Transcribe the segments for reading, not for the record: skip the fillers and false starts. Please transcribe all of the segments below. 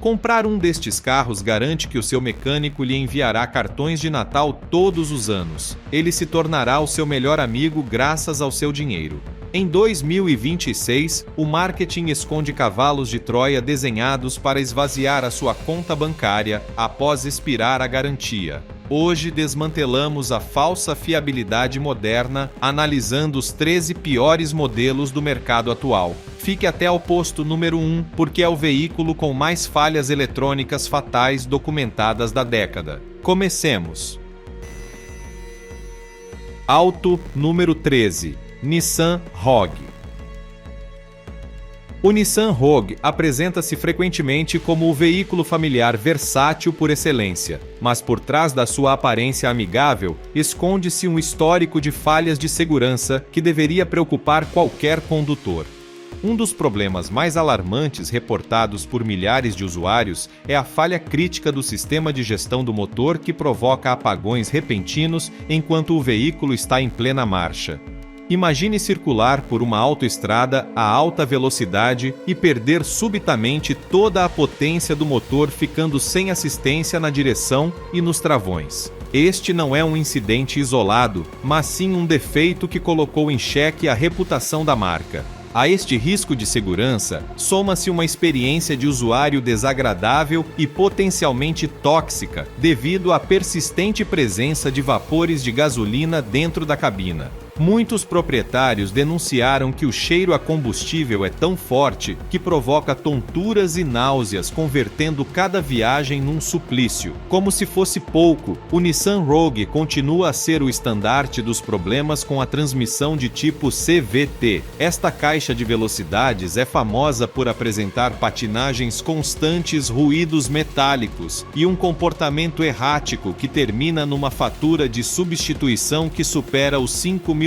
Comprar um destes carros garante que o seu mecânico lhe enviará cartões de Natal todos os anos. Ele se tornará o seu melhor amigo graças ao seu dinheiro. Em 2026, o marketing esconde cavalos de Troia desenhados para esvaziar a sua conta bancária após expirar a garantia. Hoje desmantelamos a falsa fiabilidade moderna, analisando os 13 piores modelos do mercado atual. Fique até ao posto número 1, porque é o veículo com mais falhas eletrônicas fatais documentadas da década. Comecemos! Auto número 13. Nissan Rogue. O Nissan Rogue apresenta-se frequentemente como o veículo familiar versátil por excelência, mas por trás da sua aparência amigável esconde-se um histórico de falhas de segurança que deveria preocupar qualquer condutor. Um dos problemas mais alarmantes reportados por milhares de usuários é a falha crítica do sistema de gestão do motor que provoca apagões repentinos enquanto o veículo está em plena marcha. Imagine circular por uma autoestrada a alta velocidade e perder subitamente toda a potência do motor, ficando sem assistência na direção e nos travões. Este não é um incidente isolado, mas sim um defeito que colocou em xeque a reputação da marca. A este risco de segurança, soma-se uma experiência de usuário desagradável e potencialmente tóxica devido à persistente presença de vapores de gasolina dentro da cabina. Muitos proprietários denunciaram que o cheiro a combustível é tão forte que provoca tonturas e náuseas, convertendo cada viagem num suplício. Como se fosse pouco, o Nissan Rogue continua a ser o estandarte dos problemas com a transmissão de tipo CVT. Esta caixa de velocidades é famosa por apresentar patinagens constantes, ruídos metálicos e um comportamento errático que termina numa fatura de substituição que supera os $5.000.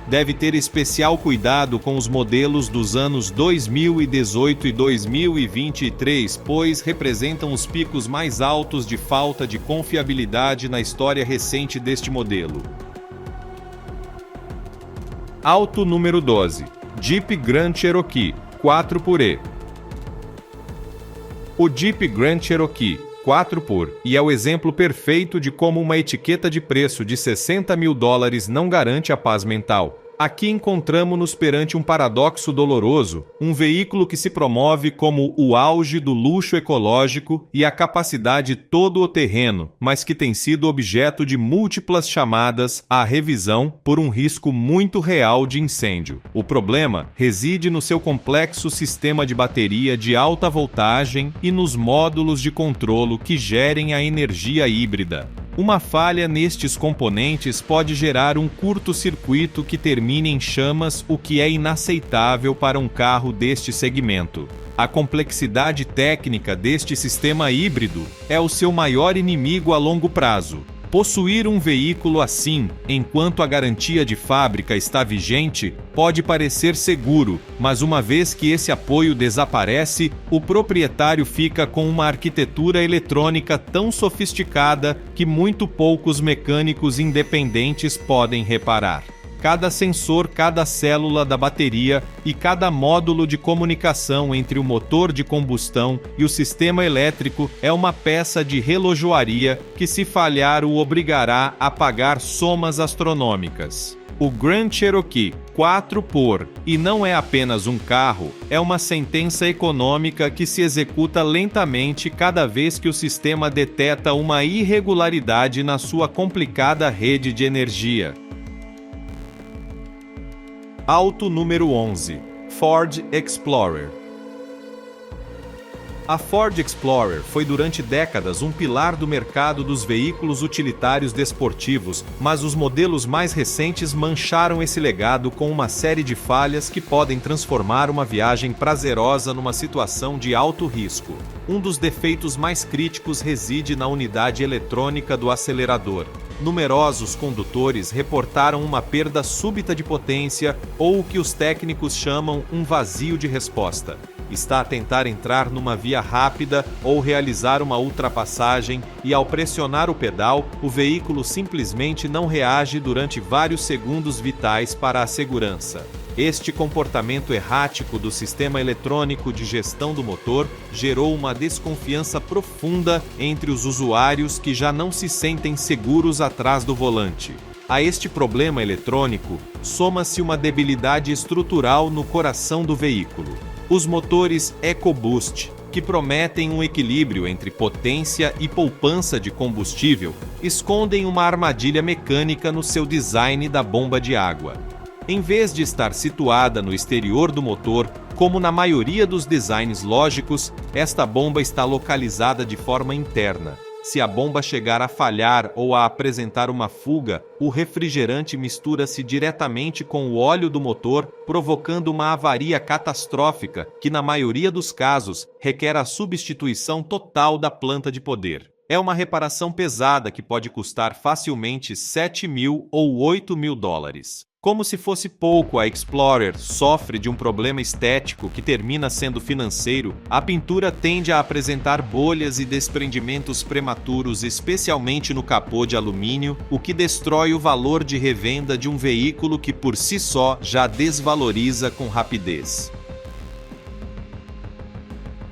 Deve ter especial cuidado com os modelos dos anos 2018 e 2023, pois representam os picos mais altos de falta de confiabilidade na história recente deste modelo. Auto número 12. Jeep Grand Cherokee 4xE. O Jeep Grand Cherokee 4x e é o exemplo perfeito de como uma etiqueta de preço de $60.000 não garante a paz mental. Aqui encontramos-nos perante um paradoxo doloroso, um veículo que se promove como o auge do luxo ecológico e a capacidade todo-terreno, mas que tem sido objeto de múltiplas chamadas à revisão por um risco muito real de incêndio. O problema reside no seu complexo sistema de bateria de alta voltagem e nos módulos de controlo que gerem a energia híbrida. Uma falha nestes componentes pode gerar um curto-circuito que termine em chamas, o que é inaceitável para um carro deste segmento. A complexidade técnica deste sistema híbrido é o seu maior inimigo a longo prazo. Possuir um veículo assim, enquanto a garantia de fábrica está vigente, pode parecer seguro, mas uma vez que esse apoio desaparece, o proprietário fica com uma arquitetura eletrônica tão sofisticada que muito poucos mecânicos independentes podem reparar. Cada sensor, cada célula da bateria e cada módulo de comunicação entre o motor de combustão e o sistema elétrico é uma peça de relojoaria que, se falhar, o obrigará a pagar somas astronômicas. O Grand Cherokee 4x, e não é apenas um carro, é uma sentença econômica que se executa lentamente cada vez que o sistema deteta uma irregularidade na sua complicada rede de energia. Auto número 11. Ford Explorer. A Ford Explorer foi durante décadas um pilar do mercado dos veículos utilitários desportivos, mas os modelos mais recentes mancharam esse legado com uma série de falhas que podem transformar uma viagem prazerosa numa situação de alto risco. Um dos defeitos mais críticos reside na unidade eletrônica do acelerador. Numerosos condutores reportaram uma perda súbita de potência ou o que os técnicos chamam um vazio de resposta. Está a tentar entrar numa via rápida ou realizar uma ultrapassagem e, ao pressionar o pedal, o veículo simplesmente não reage durante vários segundos vitais para a segurança. Este comportamento errático do sistema eletrônico de gestão do motor gerou uma desconfiança profunda entre os usuários que já não se sentem seguros atrás do volante. A este problema eletrônico, soma-se uma debilidade estrutural no coração do veículo. Os motores EcoBoost, que prometem um equilíbrio entre potência e poupança de combustível, escondem uma armadilha mecânica no seu design da bomba de água. Em vez de estar situada no exterior do motor, como na maioria dos designs lógicos, esta bomba está localizada de forma interna. Se a bomba chegar a falhar ou a apresentar uma fuga, o refrigerante mistura-se diretamente com o óleo do motor, provocando uma avaria catastrófica que, na maioria dos casos, requer a substituição total da planta de poder. É uma reparação pesada que pode custar facilmente $7.000 ou $8.000. Como se fosse pouco, a Explorer sofre de um problema estético que termina sendo financeiro. A pintura tende a apresentar bolhas e desprendimentos prematuros, especialmente no capô de alumínio, o que destrói o valor de revenda de um veículo que por si só já desvaloriza com rapidez.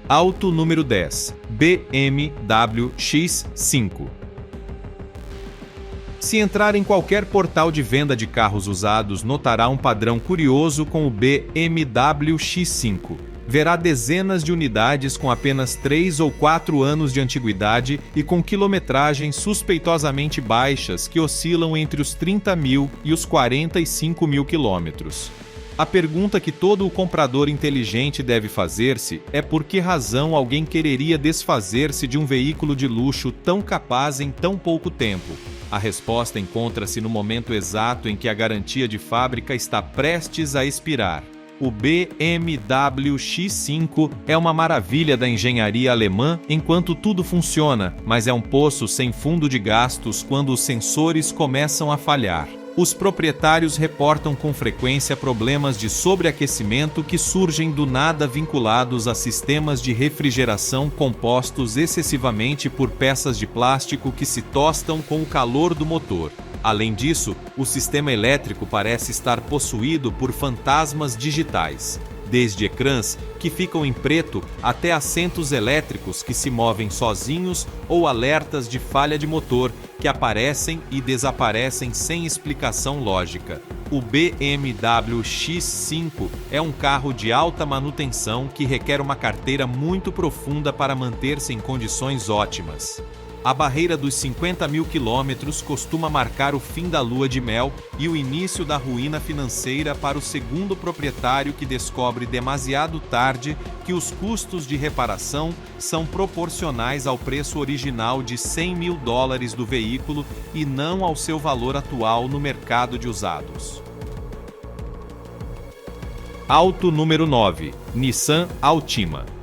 Auto número 10. BMW X5. Se entrar em qualquer portal de venda de carros usados, notará um padrão curioso com o BMW X5. Verá dezenas de unidades com apenas 3 ou 4 anos de antiguidade e com quilometragens suspeitosamente baixas que oscilam entre os 30.000 e os 45.000 quilômetros. A pergunta que todo o comprador inteligente deve fazer-se é por que razão alguém quereria desfazer-se de um veículo de luxo tão capaz em tão pouco tempo? A resposta encontra-se no momento exato em que a garantia de fábrica está prestes a expirar. O BMW X5 é uma maravilha da engenharia alemã enquanto tudo funciona, mas é um poço sem fundo de gastos quando os sensores começam a falhar. Os proprietários reportam com frequência problemas de sobreaquecimento que surgem do nada vinculados a sistemas de refrigeração compostos excessivamente por peças de plástico que se tostam com o calor do motor. Além disso, o sistema elétrico parece estar possuído por fantasmas digitais, desde ecrãs que ficam em preto até assentos elétricos que se movem sozinhos ou alertas de falha de motor que aparecem e desaparecem sem explicação lógica. O BMW X5 é um carro de alta manutenção que requer uma carteira muito profunda para manter-se em condições ótimas. A barreira dos 50.000 quilômetros costuma marcar o fim da lua de mel e o início da ruína financeira para o segundo proprietário que descobre demasiado tarde que os custos de reparação são proporcionais ao preço original de $100.000 do veículo e não ao seu valor atual no mercado de usados. Auto número 9. Nissan Altima.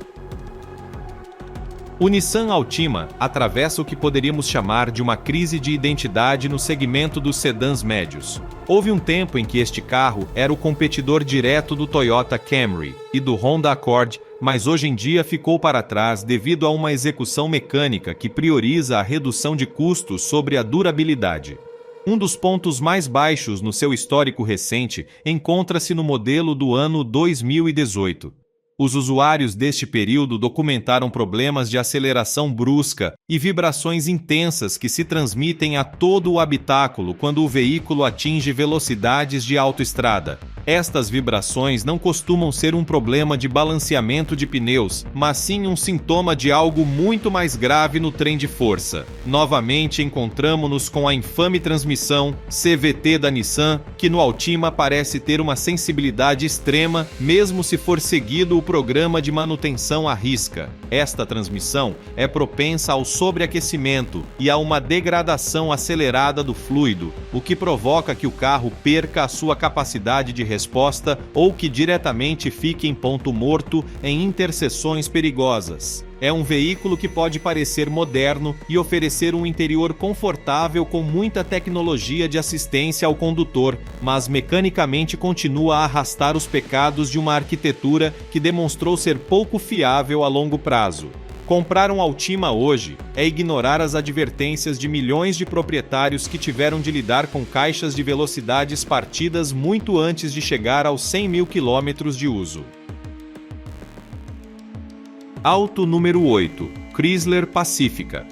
O Nissan Altima atravessa o que poderíamos chamar de uma crise de identidade no segmento dos sedãs médios. Houve um tempo em que este carro era o competidor direto do Toyota Camry e do Honda Accord, mas hoje em dia ficou para trás devido a uma execução mecânica que prioriza a redução de custos sobre a durabilidade. Um dos pontos mais baixos no seu histórico recente encontra-se no modelo do ano 2018. Os usuários deste período documentaram problemas de aceleração brusca e vibrações intensas que se transmitem a todo o habitáculo quando o veículo atinge velocidades de autoestrada. Estas vibrações não costumam ser um problema de balanceamento de pneus, mas sim um sintoma de algo muito mais grave no trem de força. Novamente encontramos-nos com a infame transmissão CVT da Nissan, que no Altima parece ter uma sensibilidade extrema, mesmo se for seguido o programa de manutenção à risca. Esta transmissão é propensa ao sobreaquecimento e a uma degradação acelerada do fluido, o que provoca que o carro perca a sua capacidade de resposta ou que diretamente fique em ponto morto em interseções perigosas. É um veículo que pode parecer moderno e oferecer um interior confortável com muita tecnologia de assistência ao condutor, mas mecanicamente continua a arrastar os pecados de uma arquitetura que demonstrou ser pouco fiável a longo prazo. Comprar um Altima hoje é ignorar as advertências de milhões de proprietários que tiveram de lidar com caixas de velocidades partidas muito antes de chegar aos 100 mil quilômetros de uso. Auto número 8. Chrysler Pacifica.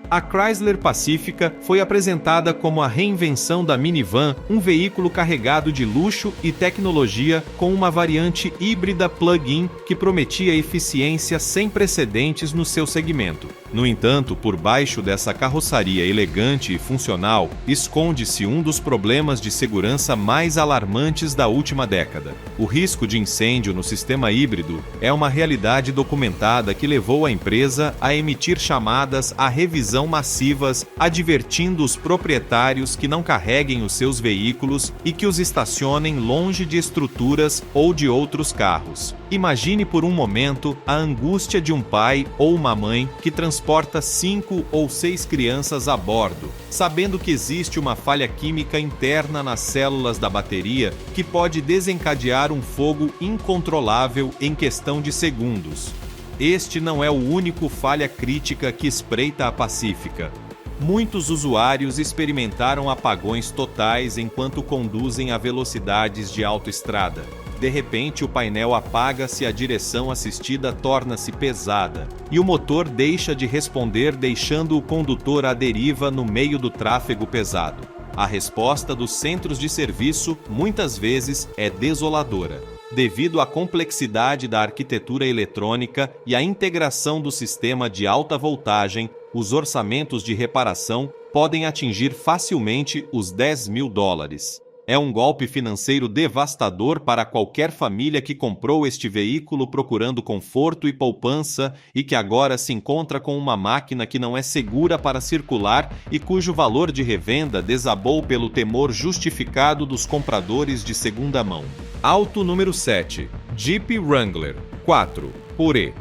A Chrysler Pacifica foi apresentada como a reinvenção da minivan, um veículo carregado de luxo e tecnologia com uma variante híbrida plug-in que prometia eficiência sem precedentes no seu segmento. No entanto, por baixo dessa carroçaria elegante e funcional, esconde-se um dos problemas de segurança mais alarmantes da última década. O risco de incêndio no sistema híbrido é uma realidade documentada que levou a empresa a emitir chamadas à revisão massivas, advertindo os proprietários que não carreguem os seus veículos e que os estacionem longe de estruturas ou de outros carros. Imagine por um momento a angústia de um pai ou uma mãe que transporta 5 ou 6 crianças a bordo, sabendo que existe uma falha química interna nas células da bateria que pode desencadear um fogo incontrolável em questão de segundos. Este não é o único falha crítica que espreita a Pacifica. Muitos usuários experimentaram apagões totais enquanto conduzem a velocidades de autoestrada. De repente, o painel apaga-se e a direção assistida torna-se pesada, e o motor deixa de responder, deixando o condutor à deriva no meio do tráfego pesado. A resposta dos centros de serviço, muitas vezes, é desoladora. Devido à complexidade da arquitetura eletrônica e à integração do sistema de alta voltagem, os orçamentos de reparação podem atingir facilmente os US$ 10.000. É um golpe financeiro devastador para qualquer família que comprou este veículo procurando conforto e poupança e que agora se encontra com uma máquina que não é segura para circular e cujo valor de revenda desabou pelo temor justificado dos compradores de segunda mão. Auto número 7. Jeep Wrangler 4 por E.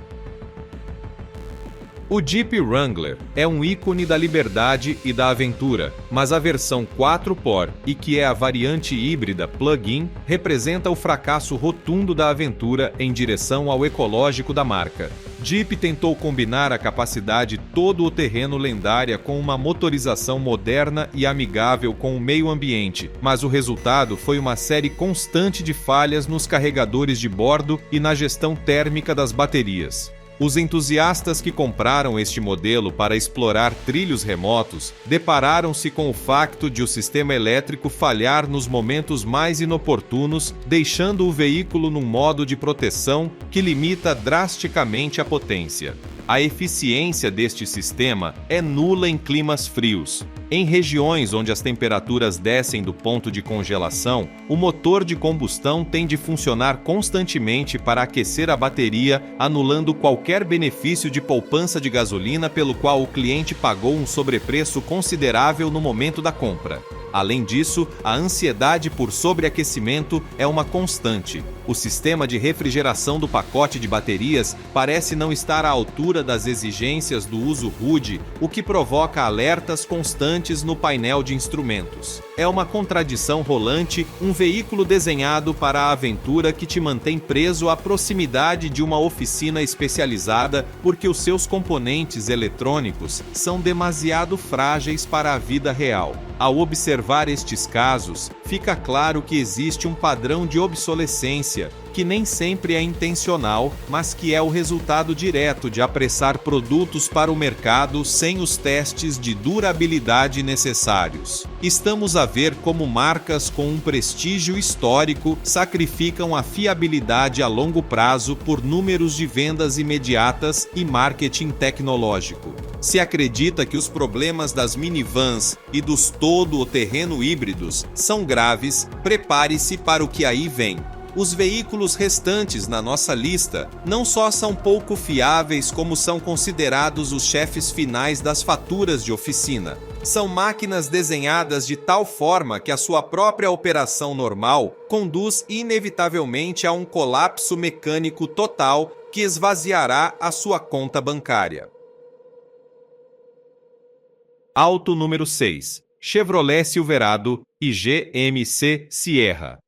O Jeep Wrangler é um ícone da liberdade e da aventura, mas a versão 4x, e que é a variante híbrida plug-in, representa o fracasso rotundo da aventura em direção ao ecológico da marca. Jeep tentou combinar a capacidade todo-terreno lendária com uma motorização moderna e amigável com o meio ambiente, mas o resultado foi uma série constante de falhas nos carregadores de bordo e na gestão térmica das baterias. Os entusiastas que compraram este modelo para explorar trilhos remotos depararam-se com o facto de o sistema elétrico falhar nos momentos mais inoportunos, deixando o veículo num modo de proteção que limita drasticamente a potência. A eficiência deste sistema é nula em climas frios. Em regiões onde as temperaturas descem do ponto de congelação, o motor de combustão tem de funcionar constantemente para aquecer a bateria, anulando qualquer benefício de poupança de gasolina pelo qual o cliente pagou um sobrepreço considerável no momento da compra. Além disso, a ansiedade por sobreaquecimento é uma constante. O sistema de refrigeração do pacote de baterias parece não estar à altura das exigências do uso rude, o que provoca alertas constantes no painel de instrumentos. É uma contradição rolante, um veículo desenhado para a aventura que te mantém preso à proximidade de uma oficina especializada porque os seus componentes eletrônicos são demasiado frágeis para a vida real. Ao observar estes casos, fica claro que existe um padrão de obsolescência que nem sempre é intencional, mas que é o resultado direto de apressar produtos para o mercado sem os testes de durabilidade necessários. Estamos a ver como marcas com um prestígio histórico sacrificam a fiabilidade a longo prazo por números de vendas imediatas e marketing tecnológico. Se acredita que os problemas das minivans e dos todo-terreno híbridos são graves, prepare-se para o que aí vem. Os veículos restantes na nossa lista não só são pouco fiáveis, como são considerados os chefes finais das faturas de oficina. São máquinas desenhadas de tal forma que a sua própria operação normal conduz inevitavelmente a um colapso mecânico total que esvaziará a sua conta bancária. Auto número 6. Chevrolet Silverado e GMC Sierra.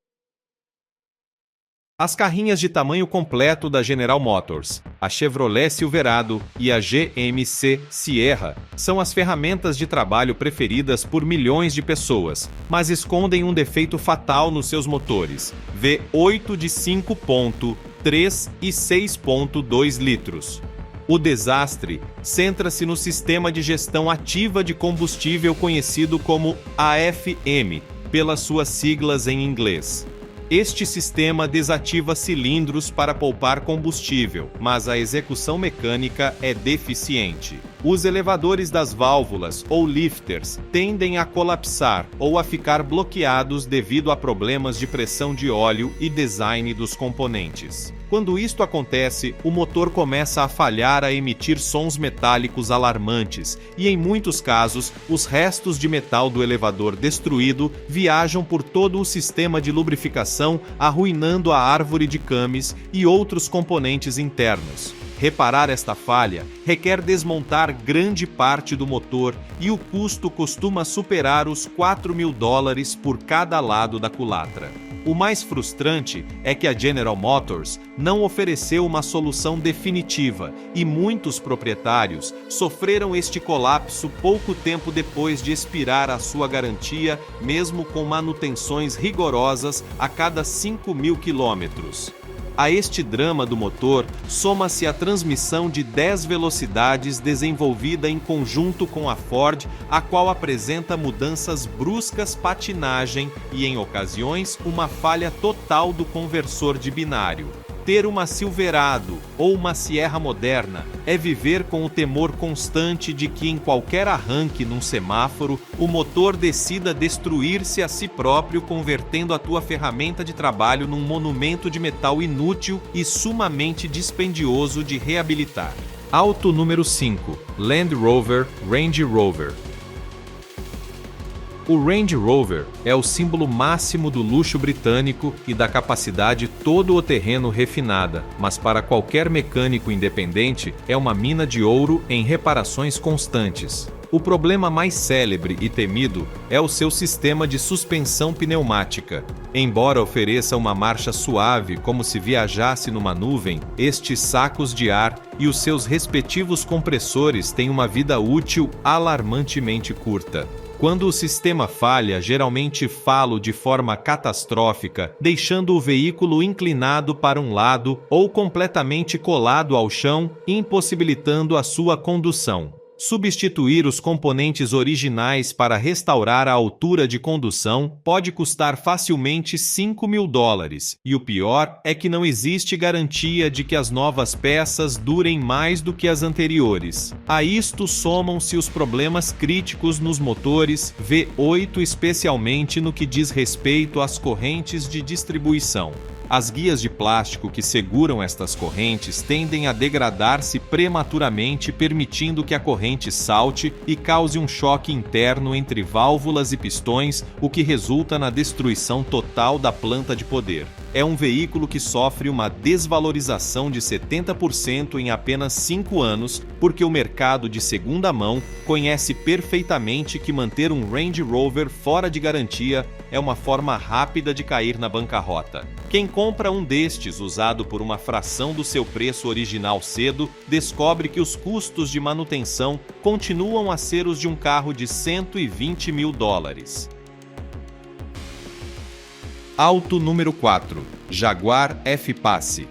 As carrinhas de tamanho completo da General Motors, a Chevrolet Silverado e a GMC Sierra são as ferramentas de trabalho preferidas por milhões de pessoas, mas escondem um defeito fatal nos seus motores, V8 de 5.3 e 6.2 litros. O desastre centra-se no sistema de gestão ativa de combustível conhecido como AFM, pelas suas siglas em inglês. Este sistema desativa cilindros para poupar combustível, mas a execução mecânica é deficiente. Os elevadores das válvulas, ou lifters, tendem a colapsar ou a ficar bloqueados devido a problemas de pressão de óleo e design dos componentes. Quando isto acontece, o motor começa a falhar a emitir sons metálicos alarmantes e, em muitos casos, os restos de metal do elevador destruído viajam por todo o sistema de lubrificação, arruinando a árvore de cames e outros componentes internos. Reparar esta falha requer desmontar grande parte do motor e o custo costuma superar os $4.000 por cada lado da culatra. O mais frustrante é que a General Motors não ofereceu uma solução definitiva e muitos proprietários sofreram este colapso pouco tempo depois de expirar a sua garantia, mesmo com manutenções rigorosas a cada 5.000 quilômetros. A este drama do motor, soma-se a transmissão de 10 velocidades desenvolvida em conjunto com a Ford, a qual apresenta mudanças bruscas, patinagem e, em ocasiões, uma falha total do conversor de binário. Ter uma Silverado ou uma Sierra moderna é viver com o temor constante de que em qualquer arranque num semáforo, o motor decida destruir-se a si próprio, convertendo a tua ferramenta de trabalho num monumento de metal inútil e sumamente dispendioso de reabilitar. Auto número 5. Land Rover Range Rover. O Range Rover é o símbolo máximo do luxo britânico e da capacidade todo-terreno refinada, mas para qualquer mecânico independente é uma mina de ouro em reparações constantes. O problema mais célebre e temido é o seu sistema de suspensão pneumática. Embora ofereça uma marcha suave como se viajasse numa nuvem, estes sacos de ar e os seus respectivos compressores têm uma vida útil alarmantemente curta. Quando o sistema falha, geralmente falo de forma catastrófica, deixando o veículo inclinado para um lado ou completamente colado ao chão, impossibilitando a sua condução. Substituir os componentes originais para restaurar a altura de condução pode custar facilmente $5.000, e o pior é que não existe garantia de que as novas peças durem mais do que as anteriores. A isto somam-se os problemas críticos nos motores V8, especialmente no que diz respeito às correntes de distribuição. As guias de plástico que seguram estas correntes tendem a degradar-se prematuramente, permitindo que a corrente salte e cause um choque interno entre válvulas e pistões, o que resulta na destruição total da planta de poder. É um veículo que sofre uma desvalorização de 70% em apenas 5 anos, porque o mercado de segunda mão conhece perfeitamente que manter um Range Rover fora de garantia é uma forma rápida de cair na bancarrota. Quem compra um destes usado por uma fração do seu preço original cedo, descobre que os custos de manutenção continuam a ser os de um carro de $120.000. Auto número 4. Jaguar F-Pace.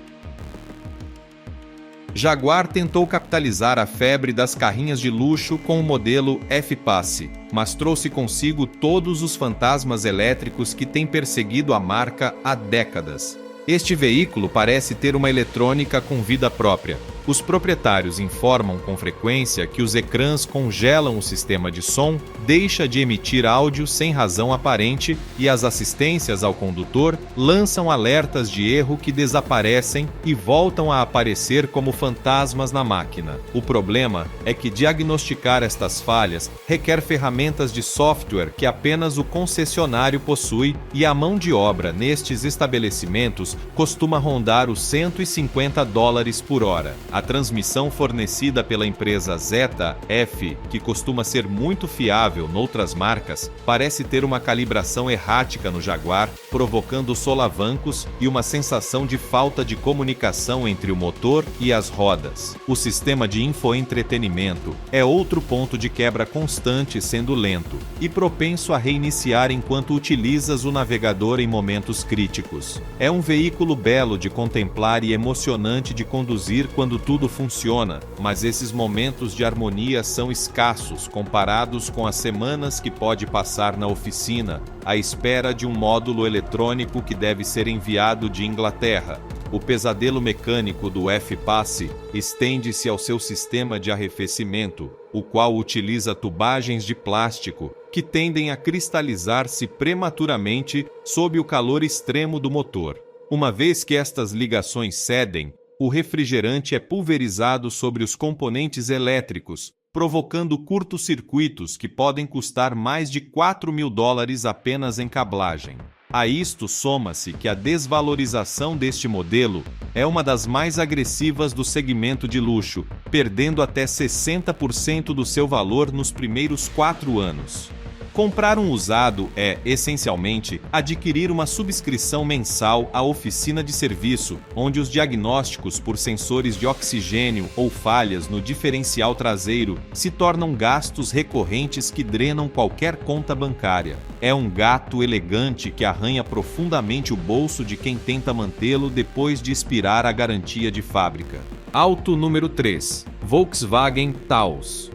Jaguar tentou capitalizar a febre das carrinhas de luxo com o modelo F-Pace, mas trouxe consigo todos os fantasmas elétricos que têm perseguido a marca há décadas. Este veículo parece ter uma eletrônica com vida própria. Os proprietários informam com frequência que os ecrãs congelam o sistema de som, deixa de emitir áudio sem razão aparente e as assistências ao condutor lançam alertas de erro que desaparecem e voltam a aparecer como fantasmas na máquina. O problema é que diagnosticar estas falhas requer ferramentas de software que apenas o concessionário possui e a mão de obra nestes estabelecimentos costuma rondar os $150 por hora. A transmissão fornecida pela empresa ZF, que costuma ser muito fiável noutras marcas, parece ter uma calibração errática no Jaguar, provocando solavancos e uma sensação de falta de comunicação entre o motor e as rodas. O sistema de infoentretenimento é outro ponto de quebra constante, sendo lento e propenso a reiniciar enquanto utilizas o navegador em momentos críticos. É um veículo belo de contemplar e emocionante de conduzir quando tudo funciona, mas esses momentos de harmonia são escassos comparados com as semanas que pode passar na oficina, à espera de um módulo eletrônico que deve ser enviado de Inglaterra. O pesadelo mecânico do F-Pace estende-se ao seu sistema de arrefecimento, o qual utiliza tubagens de plástico que tendem a cristalizar-se prematuramente sob o calor extremo do motor. Uma vez que estas ligações cedem, o refrigerante é pulverizado sobre os componentes elétricos, provocando curtos-circuitos que podem custar mais de $4.000 apenas em cablagem. A isto soma-se que a desvalorização deste modelo é uma das mais agressivas do segmento de luxo, perdendo até 60% do seu valor nos primeiros 4 anos. Comprar um usado é, essencialmente, adquirir uma subscrição mensal à oficina de serviço, onde os diagnósticos por sensores de oxigênio ou falhas no diferencial traseiro se tornam gastos recorrentes que drenam qualquer conta bancária. É um gato elegante que arranha profundamente o bolso de quem tenta mantê-lo depois de expirar a garantia de fábrica. Auto número 3. Volkswagen Taos.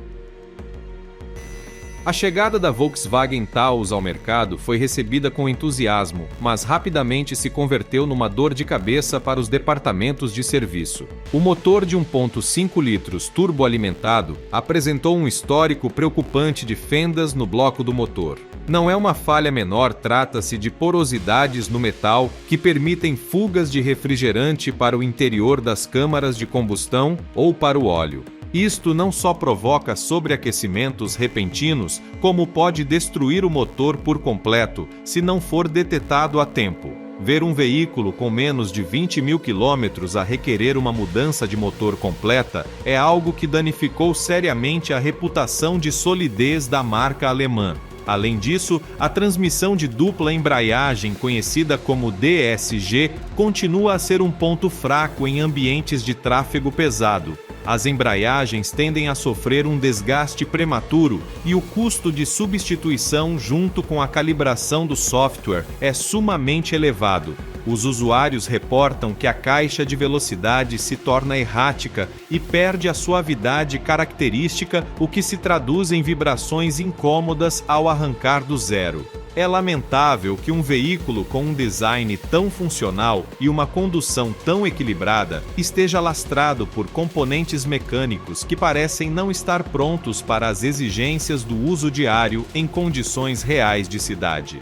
A chegada da Volkswagen Taos ao mercado foi recebida com entusiasmo, mas rapidamente se converteu numa dor de cabeça para os departamentos de serviço. O motor de 1.5 litros turboalimentado apresentou um histórico preocupante de fendas no bloco do motor. Não é uma falha menor, trata-se de porosidades no metal que permitem fugas de refrigerante para o interior das câmaras de combustão ou para o óleo. Isto não só provoca sobreaquecimentos repentinos, como pode destruir o motor por completo se não for detetado a tempo. Ver um veículo com menos de 20.000 quilômetros a requerer uma mudança de motor completa é algo que danificou seriamente a reputação de solidez da marca alemã. Além disso, a transmissão de dupla embreagem, conhecida como DSG, continua a ser um ponto fraco em ambientes de tráfego pesado. As embreagens tendem a sofrer um desgaste prematuro e o custo de substituição junto com a calibração do software é sumamente elevado. Os usuários reportam que a caixa de velocidade se torna errática e perde a suavidade característica, o que se traduz em vibrações incômodas ao arrancar do zero. É lamentável que um veículo com um design tão funcional e uma condução tão equilibrada esteja lastrado por componentes mecânicos que parecem não estar prontos para as exigências do uso diário em condições reais de cidade.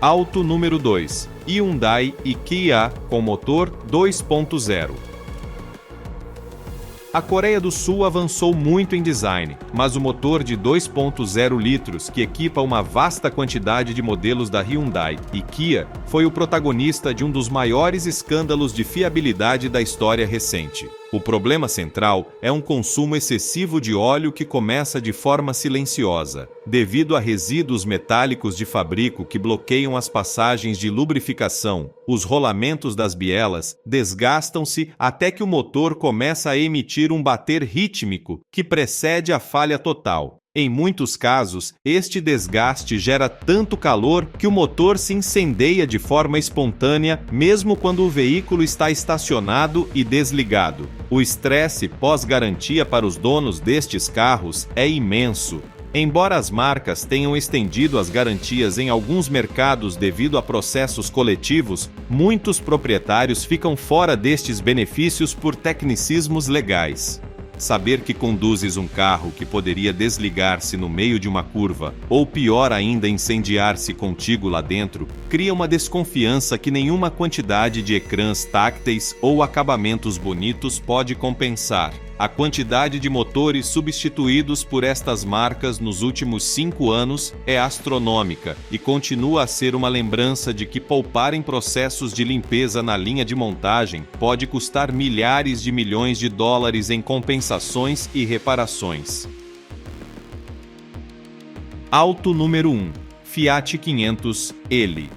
Auto número 2. Hyundai e Kia com motor 2.0. A Coreia do Sul avançou muito em design, mas o motor de 2.0 litros, que equipa uma vasta quantidade de modelos da Hyundai e Kia, foi o protagonista de um dos maiores escândalos de fiabilidade da história recente. O problema central é um consumo excessivo de óleo que começa de forma silenciosa, devido a resíduos metálicos de fabrico que bloqueiam as passagens de lubrificação. Os rolamentos das bielas desgastam-se até que o motor começa a emitir um bater rítmico que precede a falha total. Em muitos casos, este desgaste gera tanto calor que o motor se incendeia de forma espontânea, mesmo quando o veículo está estacionado e desligado. O estresse pós-garantia para os donos destes carros é imenso. Embora as marcas tenham estendido as garantias em alguns mercados devido a processos coletivos, muitos proprietários ficam fora destes benefícios por tecnicismos legais. Saber que conduzes um carro que poderia desligar-se no meio de uma curva, ou pior ainda, incendiar-se contigo lá dentro, cria uma desconfiança que nenhuma quantidade de ecrãs tácteis ou acabamentos bonitos pode compensar. A quantidade de motores substituídos por estas marcas nos últimos 5 anos é astronômica e continua a ser uma lembrança de que poupar em processos de limpeza na linha de montagem pode custar milhares de milhões de dólares em compensações e reparações. Auto número 1. Fiat 500L.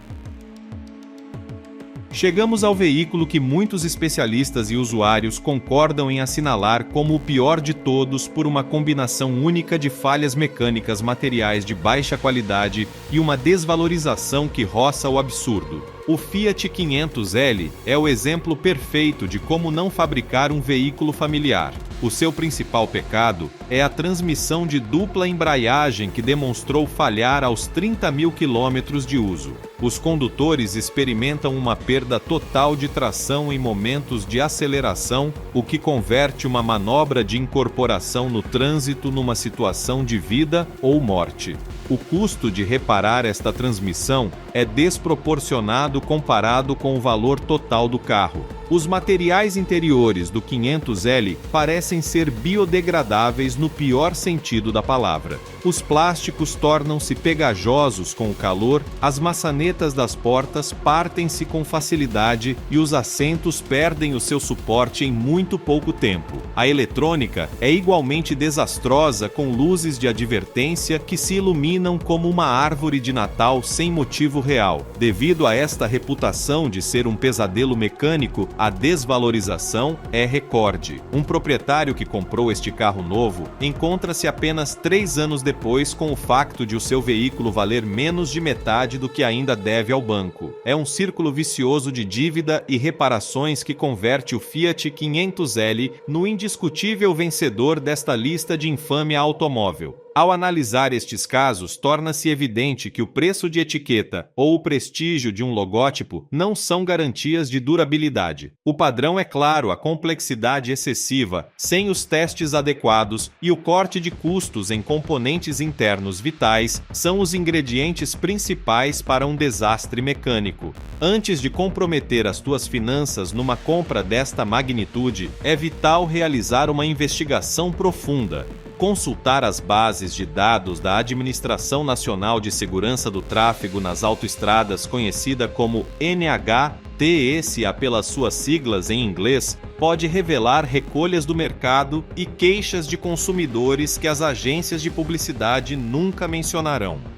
Chegamos ao veículo que muitos especialistas e usuários concordam em assinalar como o pior de todos por uma combinação única de falhas mecânicas materiais de baixa qualidade e uma desvalorização que roça o absurdo. O Fiat 500L é o exemplo perfeito de como não fabricar um veículo familiar. O seu principal pecado é a transmissão de dupla embreagem que demonstrou falhar aos 30 mil quilômetros de uso. Os condutores experimentam uma perda total de tração em momentos de aceleração, o que converte uma manobra de incorporação no trânsito numa situação de vida ou morte. O custo de reparar esta transmissão é desproporcionado comparado com o valor total do carro. Os materiais interiores do 500L parecem ser biodegradáveis no pior sentido da palavra. Os plásticos tornam-se pegajosos com o calor, as maçanetas das portas partem-se com facilidade e os assentos perdem o seu suporte em muito pouco tempo. A eletrônica é igualmente desastrosa, com luzes de advertência que se iluminam como uma árvore de Natal sem motivo real. Devido a esta reputação de ser um pesadelo mecânico, a desvalorização é recorde. Um proprietário que comprou este carro novo encontra-se apenas 3 anos depois com o facto de o seu veículo valer menos de metade do que ainda deve ao banco. É um círculo vicioso de dívida e reparações que converte o Fiat 500L no indiscutível vencedor desta lista de infâmia automóvel. Ao analisar estes casos, torna-se evidente que o preço de etiqueta ou o prestígio de um logótipo não são garantias de durabilidade. O padrão é claro: a complexidade excessiva, sem os testes adequados e o corte de custos em componentes internos vitais são os ingredientes principais para um desastre mecânico. Antes de comprometer as tuas finanças numa compra desta magnitude, é vital realizar uma investigação profunda. Consultar as bases de dados da Administração Nacional de Segurança do Tráfego nas Autoestradas, conhecida como NHTSA pelas suas siglas em inglês, pode revelar recolhas do mercado e queixas de consumidores que as agências de publicidade nunca mencionarão.